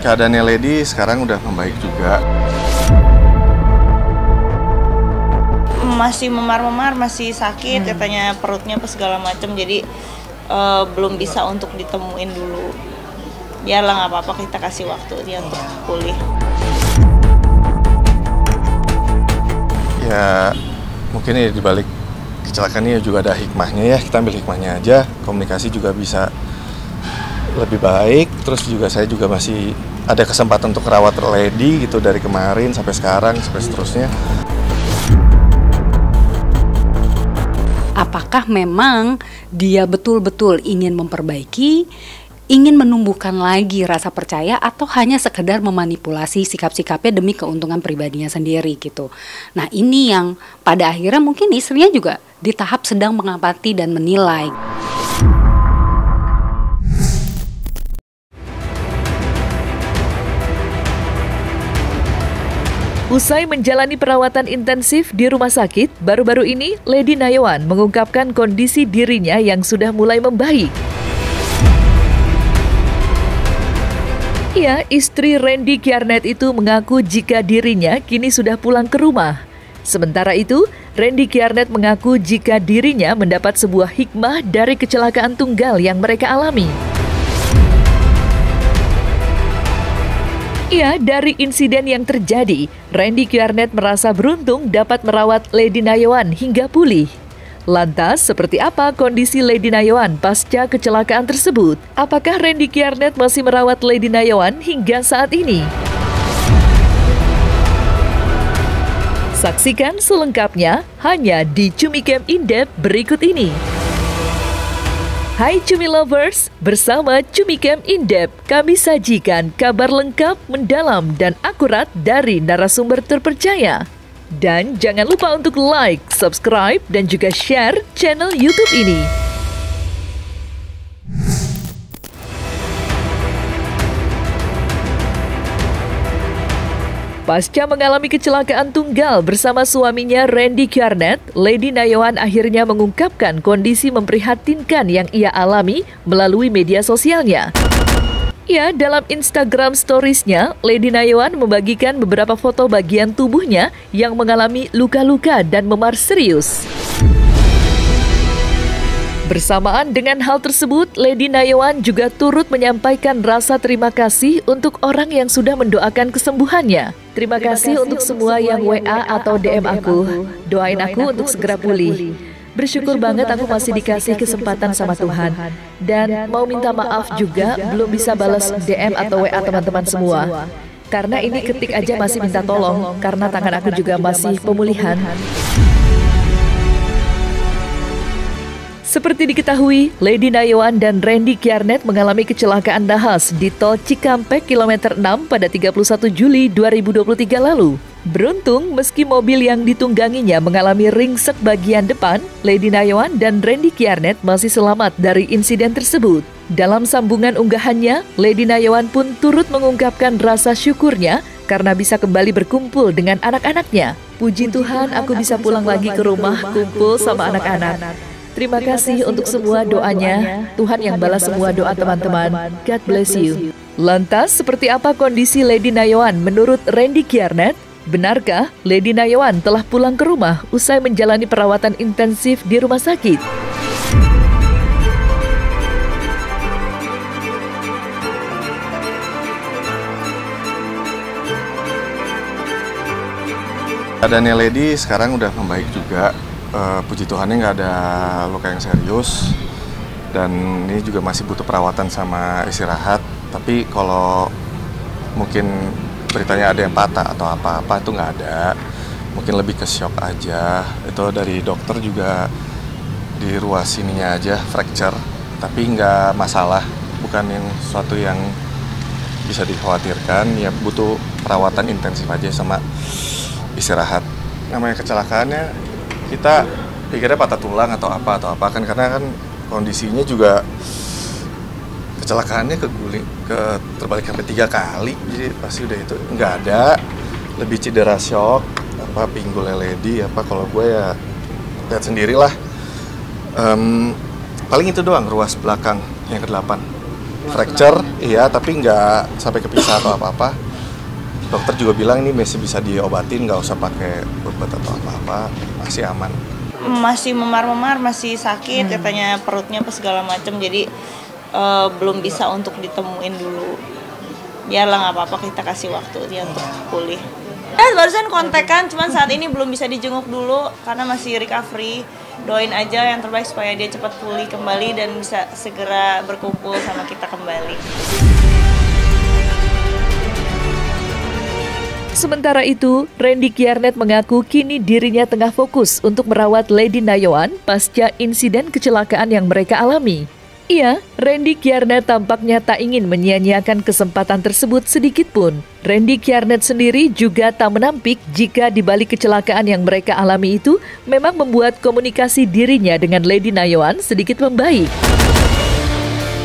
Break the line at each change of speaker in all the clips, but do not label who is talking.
Keadaannya Lady sekarang udah membaik juga.
Masih memar-memar, masih sakit, katanya perutnya apa segala macam, jadi belum bisa untuk ditemuin dulu. Biarlah nggak apa-apa, kita kasih waktu dia untuk pulih.
Ya mungkin ya dibalik kecelakaan ini juga ada hikmahnya ya, kita ambil hikmahnya aja. Komunikasi juga bisa lebih baik, terus juga saya juga masih ada kesempatan untuk rawat Lady gitu dari kemarin sampai sekarang sampai seterusnya.
Apakah memang dia betul-betul ingin memperbaiki, ingin menumbuhkan lagi rasa percaya, atau hanya sekedar memanipulasi sikap-sikapnya demi keuntungan pribadinya sendiri gitu. Nah ini yang pada akhirnya mungkin istrinya juga di tahap sedang mengamati dan menilai.
Usai menjalani perawatan intensif di rumah sakit, baru-baru ini Lady Nayawan mengungkapkan kondisi dirinya yang sudah mulai membaik. Ya, istri Randy Kjarnet itu mengaku jika dirinya kini sudah pulang ke rumah. Sementara itu, Randy Kjarnet mengaku jika dirinya mendapat sebuah hikmah dari kecelakaan tunggal yang mereka alami. Ya, dari insiden yang terjadi, Randy Kjarnet merasa beruntung dapat merawat Lady Nayawan hingga pulih. Lantas, seperti apa kondisi Lady Nayawan pasca kecelakaan tersebut? Apakah Randy Kjarnet masih merawat Lady Nayawan hingga saat ini? Saksikan selengkapnya hanya di Cumi Camp In-Depth berikut ini. Hai Cumi Lovers, bersama Cumi Camp In-Depth, kami sajikan kabar lengkap, mendalam, dan akurat dari narasumber terpercaya. Dan jangan lupa untuk like, subscribe, dan juga share channel YouTube ini. Pasca mengalami kecelakaan tunggal bersama suaminya Randy Kjarnet, Lady Nayawan akhirnya mengungkapkan kondisi memprihatinkan yang ia alami melalui media sosialnya. Ya, dalam Instagram Stories-nya, Lady Nayawan membagikan beberapa foto bagian tubuhnya yang mengalami luka-luka dan memar serius. Bersamaan dengan hal tersebut, Lady Nayawan juga turut menyampaikan rasa terima kasih untuk orang yang sudah mendoakan kesembuhannya. Terima kasih untuk semua yang WA atau DM aku. Doain aku untuk segera pulih. Bersyukur banget aku masih dikasih kesempatan sama Tuhan. Dan mau minta maaf juga belum bisa balas DM atau WA teman-teman semua. Karena ini ketik aja masih minta tolong, karena tangan aku juga masih pemulihan. Seperti diketahui, Lady Nayawan dan Randy Kjarnet mengalami kecelakaan nahas di Tol Cikampek kilometer 6 pada 31 Juli 2023 lalu. Beruntung, meski mobil yang ditungganginya mengalami ringsek bagian depan, Lady Nayawan dan Randy Kjarnet masih selamat dari insiden tersebut. Dalam sambungan unggahannya, Lady Nayawan pun turut mengungkapkan rasa syukurnya karena bisa kembali berkumpul dengan anak-anaknya. Puji Tuhan, aku bisa pulang lagi ke rumah, kumpul sama anak-anak. Terima kasih untuk semua doanya. Tuhan yang balas semua doa teman-teman. God bless you. Lantas, seperti apa kondisi Lady Nayawan menurut Randy Kjarnet? Benarkah Lady Nayawan telah pulang ke rumah usai menjalani perawatan intensif di rumah sakit?
Keadaannya Lady sekarang udah membaik juga. Puji Tuhannya nggak ada luka yang serius, dan ini juga masih butuh perawatan sama istirahat. Tapi kalau mungkin beritanya ada yang patah atau apa-apa itu nggak ada, mungkin lebih ke shock aja. Itu dari dokter juga di ruas sininya aja fracture, tapi nggak masalah, bukan yang sesuatu yang bisa dikhawatirkan. Ya butuh perawatan intensif aja sama istirahat. Namanya kecelakaannya kita pikirnya patah tulang atau apa kan, karena kan kondisinya juga kecelakaannya terbalik sampai 3 kali, jadi pasti udah itu nggak ada, lebih cedera shock apa pinggulnya Lady apa. Kalau gue ya lihat sendirilah, paling itu doang ruas belakang yang ke-8 fracture, iya, tapi nggak sampai kepisah atau apa-apa. Dokter juga bilang ini masih bisa diobatin, nggak usah pakai obat atau apa-apa, masih aman.
Masih memar-memar, masih sakit, katanya perutnya apa segala macam, jadi belum bisa untuk ditemuin dulu. Biarlah nggak apa-apa, kita kasih waktu dia untuk pulih. Barusan kontekan, cuman saat ini belum bisa dijenguk dulu karena masih recovery. Doain aja yang terbaik supaya dia cepat pulih kembali dan bisa segera berkumpul sama kita kembali.
Sementara itu, Randy Kiernet mengaku kini dirinya tengah fokus untuk merawat Lady Nayawan pasca insiden kecelakaan yang mereka alami. Iya, Randy Kiernet tampaknya tak ingin menyia-nyiakan kesempatan tersebut sedikit pun. Randy Kiernet sendiri juga tak menampik jika di balik kecelakaan yang mereka alami itu memang membuat komunikasi dirinya dengan Lady Nayawan sedikit membaik.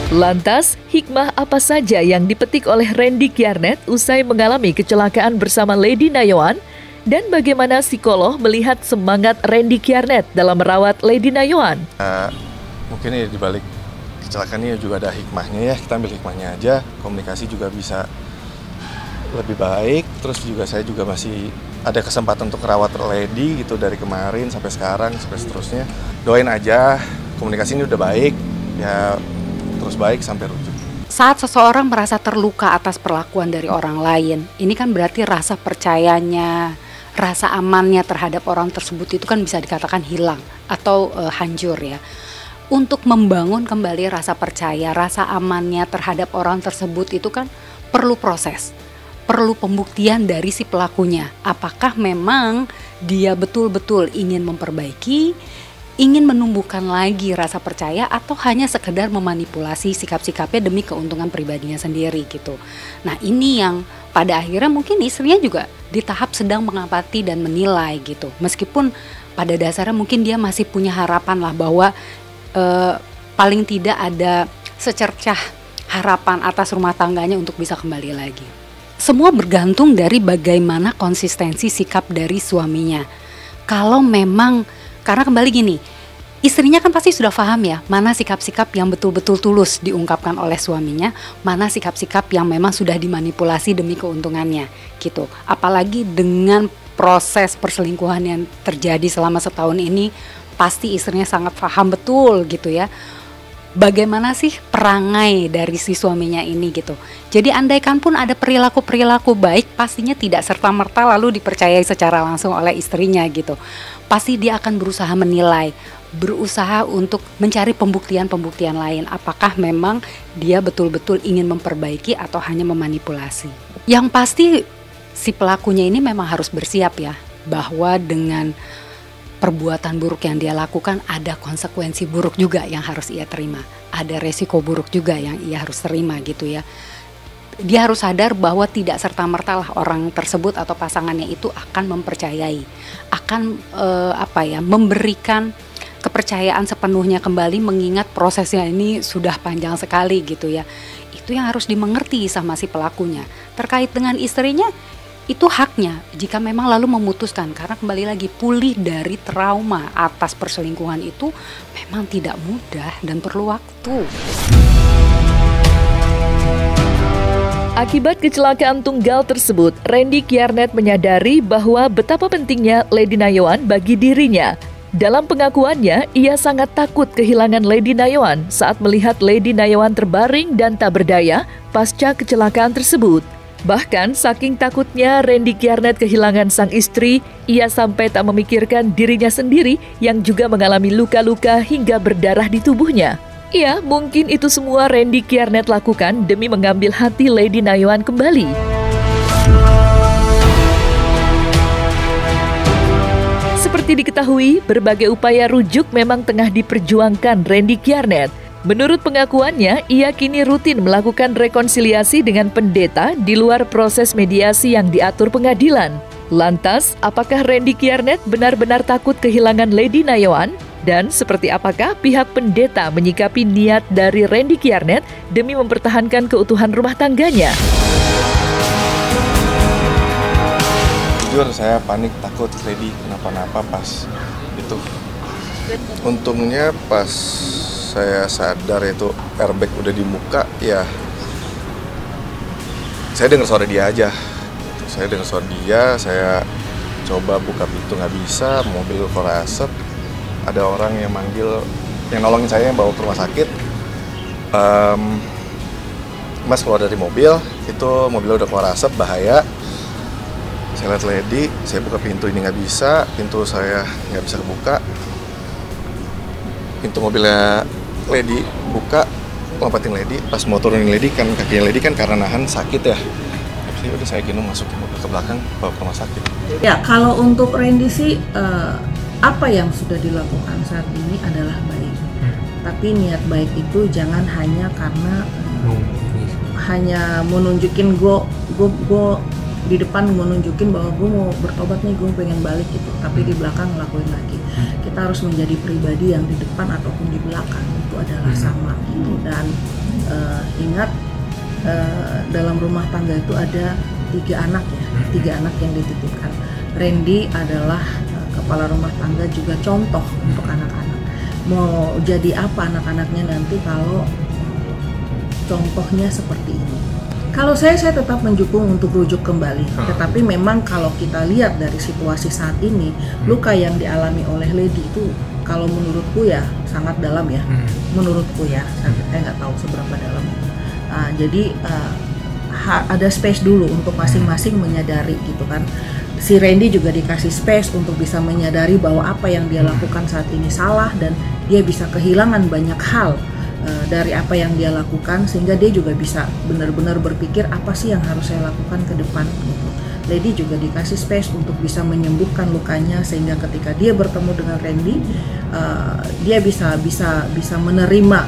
Lantas, hikmah apa saja yang dipetik oleh Randy Kiernet usai mengalami kecelakaan bersama Lady Nayawan? Dan bagaimana psikolog melihat semangat Randy Kiernet dalam merawat Lady Nayawan?
Mungkin ya di balik kecelakaan ini juga ada hikmahnya ya, kita ambil hikmahnya aja, komunikasi juga bisa lebih baik, terus juga saya juga masih ada kesempatan untuk merawat Lady gitu dari kemarin sampai sekarang, sampai seterusnya. Doain aja, komunikasi ini udah baik, ya terus baik sampai rujuk.
Saat seseorang merasa terluka atas perlakuan dari orang lain, ini kan berarti rasa percayanya, rasa amannya terhadap orang tersebut itu kan bisa dikatakan hilang atau hancur ya. Untuk membangun kembali rasa percaya, rasa amannya terhadap orang tersebut itu kan perlu proses, perlu pembuktian dari si pelakunya. Apakah memang dia betul-betul ingin memperbaiki, ingin menumbuhkan lagi rasa percaya, atau hanya sekedar memanipulasi sikap-sikapnya demi keuntungan pribadinya sendiri gitu. Nah ini yang pada akhirnya mungkin istrinya juga di tahap sedang mengamati dan menilai gitu. Meskipun pada dasarnya mungkin dia masih punya harapan lah bahwa paling tidak ada secercah harapan atas rumah tangganya untuk bisa kembali lagi. Semua bergantung dari bagaimana konsistensi sikap dari suaminya. Kalau memang, karena kembali gini, istrinya kan pasti sudah paham ya, mana sikap-sikap yang betul-betul tulus diungkapkan oleh suaminya, mana sikap-sikap yang memang sudah dimanipulasi demi keuntungannya gitu. Apalagi dengan proses perselingkuhan yang terjadi selama setahun ini, pasti istrinya sangat paham betul gitu ya, bagaimana sih perangai dari si suaminya ini gitu. Jadi andaikan pun ada perilaku-perilaku baik, pastinya tidak serta-merta lalu dipercayai secara langsung oleh istrinya gitu. Pasti dia akan berusaha menilai, berusaha untuk mencari pembuktian-pembuktian lain. Apakah memang dia betul-betul ingin memperbaiki atau hanya memanipulasi. Yang pasti si pelakunya ini memang harus bersiap ya, bahwa dengan perbuatan buruk yang dia lakukan ada konsekuensi buruk juga yang harus ia terima. Ada resiko buruk juga yang ia harus terima gitu ya. Dia harus sadar bahwa tidak serta-merta lah orang tersebut atau pasangannya itu akan mempercayai, akan memberikan kepercayaan sepenuhnya kembali, mengingat prosesnya ini sudah panjang sekali gitu ya. Itu yang harus dimengerti sama si pelakunya. Terkait dengan istrinya, itu haknya jika memang lalu memutuskan, karena kembali lagi pulih dari trauma atas perselingkuhan itu memang tidak mudah dan perlu waktu.
Akibat kecelakaan tunggal tersebut, Randy Kiernet menyadari bahwa betapa pentingnya Lady Nayawan bagi dirinya. Dalam pengakuannya, ia sangat takut kehilangan Lady Nayawan saat melihat Lady Nayawan terbaring dan tak berdaya pasca kecelakaan tersebut. Bahkan saking takutnya Randy Kiernet kehilangan sang istri, ia sampai tak memikirkan dirinya sendiri yang juga mengalami luka-luka hingga berdarah di tubuhnya. Ya, mungkin itu semua Randy Kiernet lakukan demi mengambil hati Lady Nayawan kembali. Seperti diketahui, berbagai upaya rujuk memang tengah diperjuangkan Randy Kiernet. Menurut pengakuannya, ia kini rutin melakukan rekonsiliasi dengan pendeta di luar proses mediasi yang diatur pengadilan. Lantas, apakah Randy Kiernet benar-benar takut kehilangan Lady Nayawan? Dan seperti apakah pihak pendeta menyikapi niat dari Randy Kiernet demi mempertahankan keutuhan rumah tangganya?
Jujur saya panik, takut Lady kenapa-napa pas itu. Untungnya pas saya sadar itu airbag udah di muka, ya saya dengar suara dia aja. Saya dengar suara dia, saya coba buka pintu nggak bisa, mobil keluar asap. Ada orang yang manggil, yang nolongin saya, yang bawa ke rumah sakit. Mas keluar dari mobil, itu mobilnya udah keluar asap, bahaya. Saya lihat Lady, saya buka pintu ini nggak bisa, pintu saya nggak bisa kebuka. Pintu mobilnya Lady buka, lompatin Lady, pas mau turunin Lady kan kakinya Lady kan karena nahan sakit ya. Jadi udah saya gendong masukin mobil ke belakang, bawa ke rumah sakit.
Ya, kalau untuk Randy sih apa yang sudah dilakukan saat ini adalah baik. Tapi niat baik itu jangan hanya karena hanya mau nunjukin gue di depan mau nunjukin bahwa gue mau bertobat nih, gue pengen balik gitu, tapi di belakang ngelakuin lagi. Kita harus menjadi pribadi yang di depan ataupun di belakang itu adalah sama gitu. Dan ingat dalam rumah tangga itu ada 3 anak ya, 3 anak yang dititipkan. Randy adalah kepala rumah tangga, juga contoh untuk anak-anak. Mau jadi apa anak-anaknya nanti kalau contohnya seperti ini. Kalau saya tetap mendukung untuk rujuk kembali. Tetapi memang kalau kita lihat dari situasi saat ini, luka yang dialami oleh Lady itu kalau menurutku ya sangat dalam ya. Menurutku ya, saya nggak tahu seberapa dalam. Jadi ada space dulu untuk masing-masing menyadari gitu kan. Si Randy juga dikasih space untuk bisa menyadari bahwa apa yang dia lakukan saat ini salah, dan dia bisa kehilangan banyak hal dari apa yang dia lakukan, sehingga dia juga bisa benar-benar berpikir apa sih yang harus saya lakukan ke depan gitu. Lady juga dikasih space untuk bisa menyembuhkan lukanya, sehingga ketika dia bertemu dengan Randy, dia bisa menerima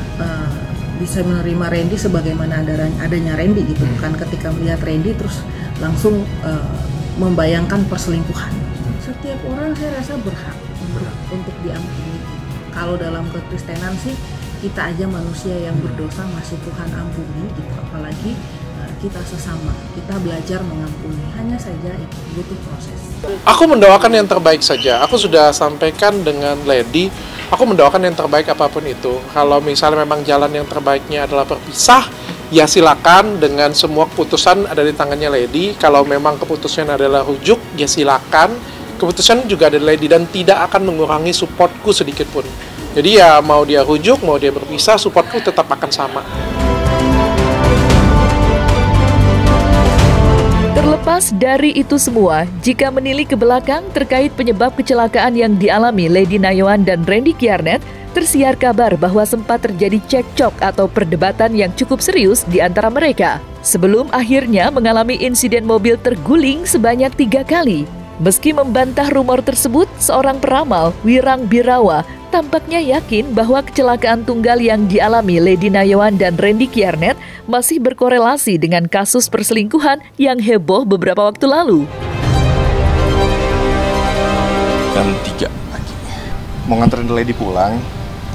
Randy sebagaimana adanya Randy gitu, bukan ketika melihat Randy terus langsung membayangkan perselingkuhan. Setiap orang saya rasa berhak untuk diampuni. Kalau dalam kekristenan sih, kita aja manusia yang berdosa masih Tuhan ampuni gitu, apalagi kita sesama, kita belajar mengampuni. Hanya saja itu butuh proses.
Aku mendoakan yang terbaik saja. Aku sudah sampaikan dengan Lady, aku mendoakan yang terbaik apapun itu. Kalau misalnya memang jalan yang terbaiknya adalah berpisah, ya silakan, dengan semua keputusan ada di tangannya Lady. Kalau memang keputusan adalah rujuk, ya silakan. Keputusan juga ada di Lady dan tidak akan mengurangi supportku sedikit pun. Jadi ya mau dia rujuk, mau dia berpisah, supportku tetap akan sama.
Terlepas dari itu semua, jika menilik ke belakang terkait penyebab kecelakaan yang dialami Lady Nayawan dan Randy Kiernet, tersiar kabar bahwa sempat terjadi cekcok atau perdebatan yang cukup serius di antara mereka, sebelum akhirnya mengalami insiden mobil terguling sebanyak 3 kali. Meski membantah rumor tersebut, seorang peramal, Wirang Birawa, tampaknya yakin bahwa kecelakaan tunggal yang dialami Lady Nayawan dan Randy Kiernet masih berkorelasi dengan kasus perselingkuhan yang heboh beberapa waktu lalu.
Jam 3 pagi. Mau nganterin Lady pulang,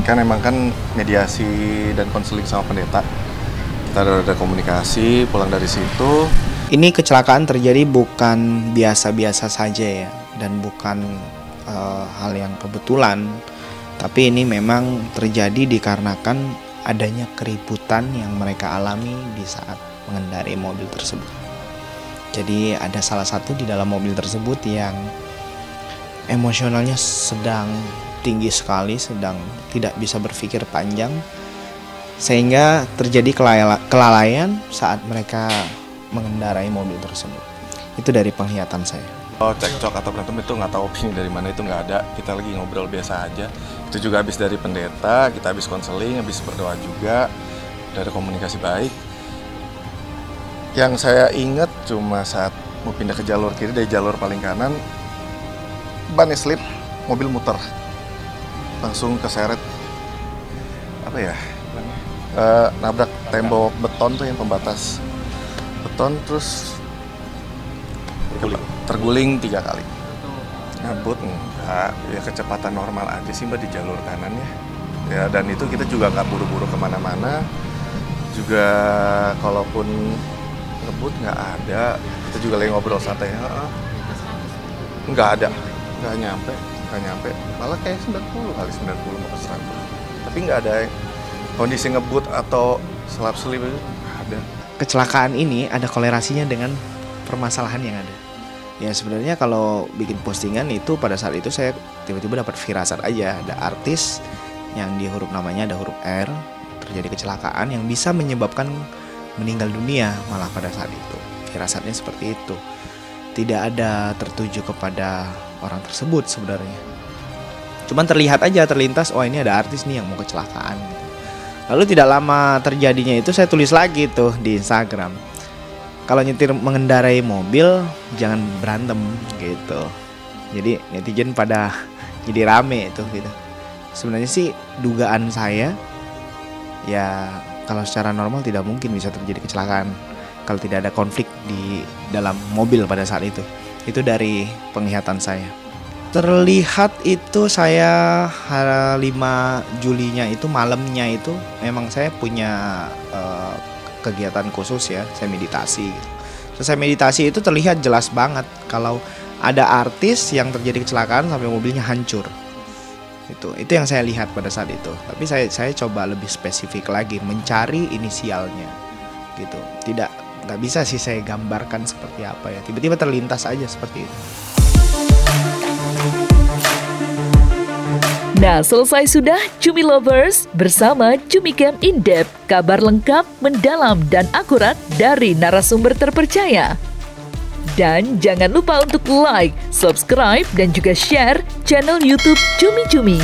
kan emang kan mediasi dan konseling sama pendeta. Kita ada komunikasi, pulang dari situ.
Ini kecelakaan terjadi bukan biasa-biasa saja ya, dan bukan hal yang kebetulan. Tapi ini memang terjadi dikarenakan adanya keributan yang mereka alami di saat mengendarai mobil tersebut. Jadi ada salah satu di dalam mobil tersebut yang emosionalnya sedang tinggi sekali, sedang tidak bisa berpikir panjang, sehingga terjadi kelalaian saat mereka mengendarai mobil tersebut. Itu dari penglihatan saya.
Cekcok atau berantem itu nggak tahu opini dari mana, itu nggak ada. Kita lagi ngobrol biasa aja. Itu juga habis dari pendeta, kita habis konseling, habis berdoa juga, dari komunikasi baik. Yang saya ingat cuma saat mau pindah ke jalur kiri dari jalur paling kanan, bannya slip, mobil muter, langsung keseret nabrak tembok beton tuh yang pembatas beton, terus terguling 3 kali. Ngebut enggak, ya kecepatan normal aja sih Mbak di jalur kanan ya. Ya dan itu kita juga nggak buru-buru kemana-mana. Juga kalaupun ngebut nggak ada, kita juga lagi ngobrol santai. Nggak ada, nggak nyampe. Malah kayak 90 kali 90 mau ke 100. Tapi nggak ada kondisi ngebut atau selap-selip itu ada.
Kecelakaan ini ada kolerasinya dengan permasalahan yang ada. Ya sebenarnya kalau bikin postingan itu pada saat itu saya tiba-tiba dapat firasat aja, ada artis yang di huruf namanya ada huruf R, terjadi kecelakaan yang bisa menyebabkan meninggal dunia malah pada saat itu. Firasatnya seperti itu. Tidak ada tertuju kepada orang tersebut sebenarnya. Cuman terlihat aja, terlintas, oh ini ada artis nih yang mau kecelakaan. Lalu tidak lama terjadinya itu saya tulis lagi tuh di Instagram. Kalau nyetir mengendarai mobil jangan berantem gitu. Jadi netizen pada jadi rame itu gitu. Sebenarnya sih dugaan saya ya kalau secara normal tidak mungkin bisa terjadi kecelakaan kalau tidak ada konflik di dalam mobil pada saat itu. Itu dari penglihatan saya. Terlihat itu saya 5 Julinya itu malamnya itu memang saya punya kegiatan khusus ya, saya meditasi gitu. Selesai meditasi itu terlihat jelas banget kalau ada artis yang terjadi kecelakaan sampai mobilnya hancur. Itu yang saya lihat pada saat itu. Tapi saya coba lebih spesifik lagi mencari inisialnya gitu. Nggak bisa sih saya gambarkan seperti apa ya. Tiba-tiba terlintas aja seperti itu.
Nah, selesai sudah Cumi Lovers bersama Cumi Camp In-Depth, kabar lengkap, mendalam, dan akurat dari narasumber terpercaya. Dan jangan lupa untuk like, subscribe, dan juga share channel YouTube Cumi Cumi.